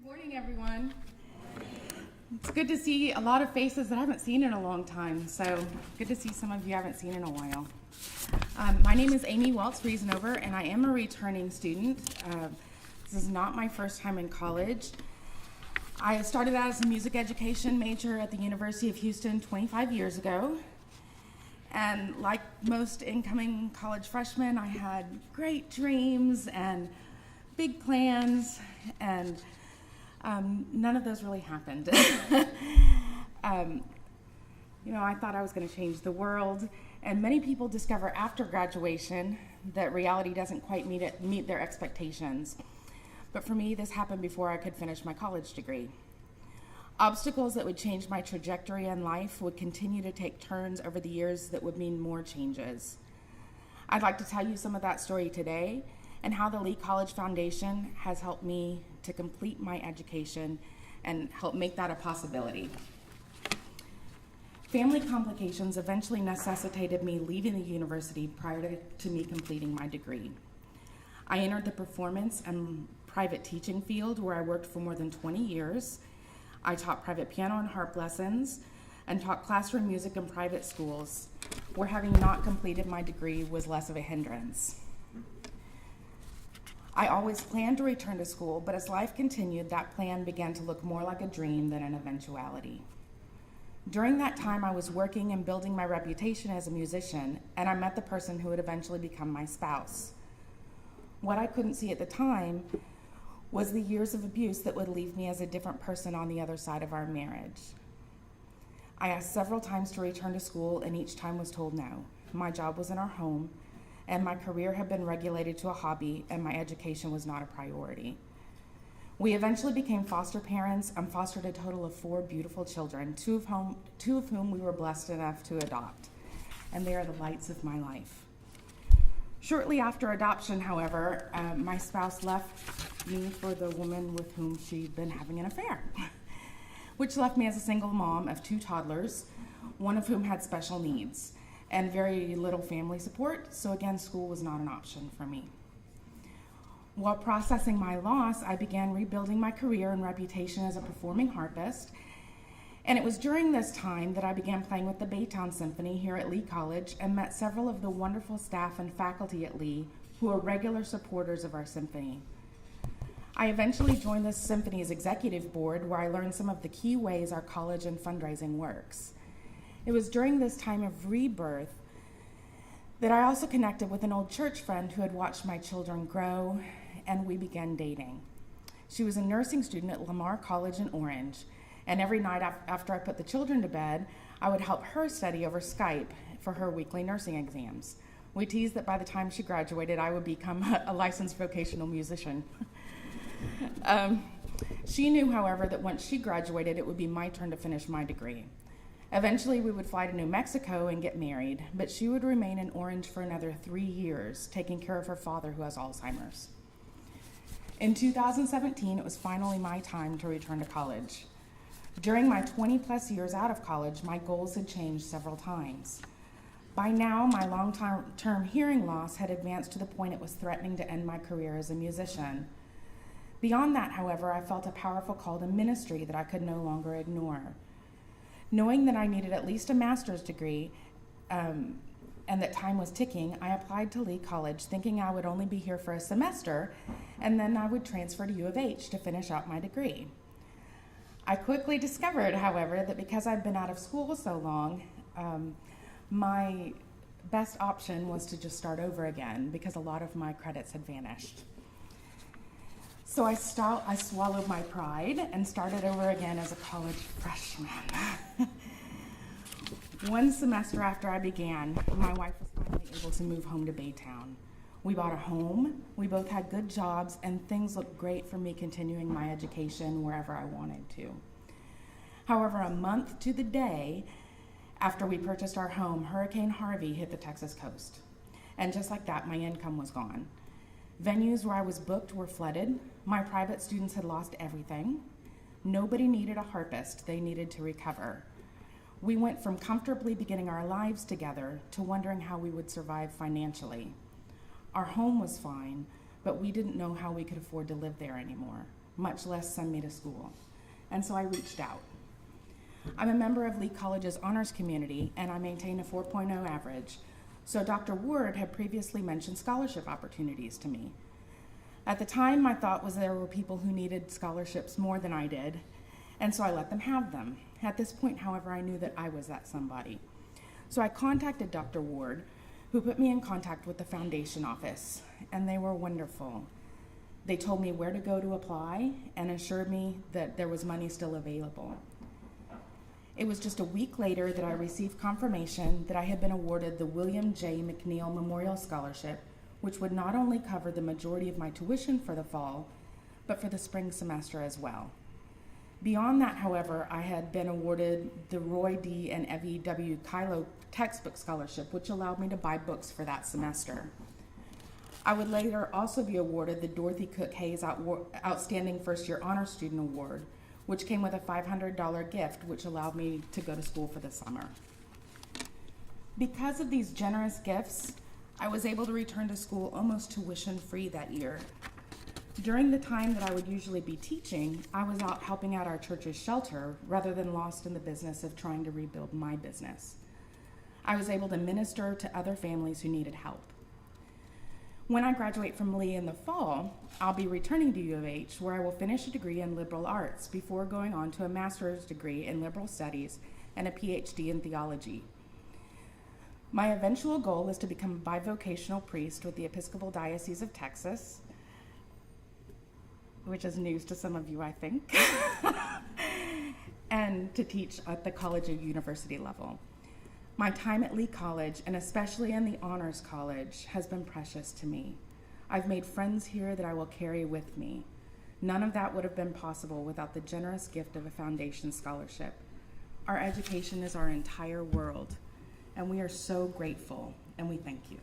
Morning, everyone. It's good to see a lot of faces that I haven't seen in a long time, so good to see some of you I haven't seen in a while. My name is Amy Waltz-Reasonover, and I am a returning student. This is not my first time in college. I started out as a music education major at the University of Houston 25 years ago, and like most incoming college freshmen, I had great dreams and big plans, and none of those really happened. I thought I was going to change the world, and many people discover after graduation that reality doesn't quite meet their expectations. But for me, this happened before I could finish my college degree. Obstacles that would change my trajectory in life would continue to take turns over the years that would mean more changes. I'd like to tell you some of that story today, and how the Lee College Foundation has helped me to complete my education and help make that a possibility. Family complications eventually necessitated me leaving the university prior to me completing my degree. I entered the performance and private teaching field, where I worked for more than 20 years. I taught private piano and harp lessons and taught classroom music in private schools, where having not completed my degree was less of a hindrance. I always planned to return to school, but as life continued, that plan began to look more like a dream than an eventuality. During that time, I was working and building my reputation as a musician, and I met the person who would eventually become my spouse. What I couldn't see at the time was the years of abuse that would leave me as a different person on the other side of our marriage. I asked several times to return to school, and each time was told no. My job was in our home, and my career had been regulated to a hobby, and my education was not a priority. We eventually became foster parents and fostered a total of 4 beautiful children, two of whom we were blessed enough to adopt, and they are the lights of my life. Shortly after adoption, however, my spouse left me for the woman with whom she'd been having an affair, which left me as a single mom of 2 toddlers, one of whom had special needs, and very little family support, so again, school was not an option for me. While processing my loss, I began rebuilding my career and reputation as a performing harpist, and it was during this time that I began playing with the Baytown Symphony here at Lee College and met several of the wonderful staff and faculty at Lee who are regular supporters of our symphony. I eventually joined the symphony's executive board, where I learned some of the key ways our college and fundraising works. It was during this time of rebirth that I also connected with an old church friend who had watched my children grow, and we began dating. She was a nursing student at Lamar College in Orange, and every night after I put the children to bed, I would help her study over Skype for her weekly nursing exams. We teased that by the time she graduated, I would become a licensed vocational musician. She knew, however, that once she graduated, it would be my turn to finish my degree. Eventually, we would fly to New Mexico and get married, but she would remain in Orange for another 3 years, taking care of her father, who has Alzheimer's. In 2017, it was finally my time to return to college. During my 20-plus years out of college, my goals had changed several times. By now, my long-term hearing loss had advanced to the point it was threatening to end my career as a musician. Beyond that, however, I felt a powerful call to ministry that I could no longer ignore. Knowing that I needed at least a master's degree and that time was ticking, I applied to Lee College, thinking I would only be here for a semester, and then I would transfer to U of H to finish out my degree. I quickly discovered, however, that because I'd been out of school so long, my best option was to just start over again, because a lot of my credits had vanished. So I swallowed my pride and started over again as a college freshman. One semester after I began, my wife was finally able to move home to Baytown. We bought a home, we both had good jobs, and things looked great for me continuing my education wherever I wanted to. However, a month to the day after we purchased our home, Hurricane Harvey hit the Texas coast. And just like that, my income was gone. Venues where I was booked were flooded. My private students had lost everything. Nobody needed a harpist, they needed to recover. We went from comfortably beginning our lives together to wondering how we would survive financially. Our home was fine, but we didn't know how we could afford to live there anymore. much less send me to school. And so I reached out. I'm a member of Lee College's honors community, and I maintain a 4.0 average. So Dr. Ward had previously mentioned scholarship opportunities to me. At the time, my thought was there were people who needed scholarships more than I did, and so I let them have them. At this point, however, I knew that I was that somebody. So I contacted Dr. Ward, who put me in contact with the foundation office, and they were wonderful. They told me where to go to apply and assured me that there was money still available. It was just a week later that I received confirmation that I had been awarded the William J. McNeil Memorial Scholarship, which would not only cover the majority of my tuition for the fall, but for the spring semester as well. Beyond that, however, I had been awarded the Roy D. and Evie W. Kylo Textbook Scholarship, which allowed me to buy books for that semester. I would later also be awarded the Dorothy Cook Hayes Outstanding First Year Honor Student Award, which came with a $500 gift, which allowed me to go to school for the summer. Because of these generous gifts, I was able to return to school almost tuition-free that year. During the time that I would usually be teaching, I was out helping out our church's shelter rather than lost in the business of trying to rebuild my business. I was able to minister to other families who needed help. When I graduate from Lee in the fall, I'll be returning to U of H, where I will finish a degree in liberal arts before going on to a master's degree in liberal studies and a PhD in theology. My eventual goal is to become a bivocational priest with the Episcopal Diocese of Texas, which is news to some of you, I think, and to teach at the college or university level. My time at Lee College, and especially in the Honors College, has been precious to me. I've made friends here that I will carry with me. None of that would have been possible without the generous gift of a foundation scholarship. Our education is our entire world, and we are so grateful, and we thank you.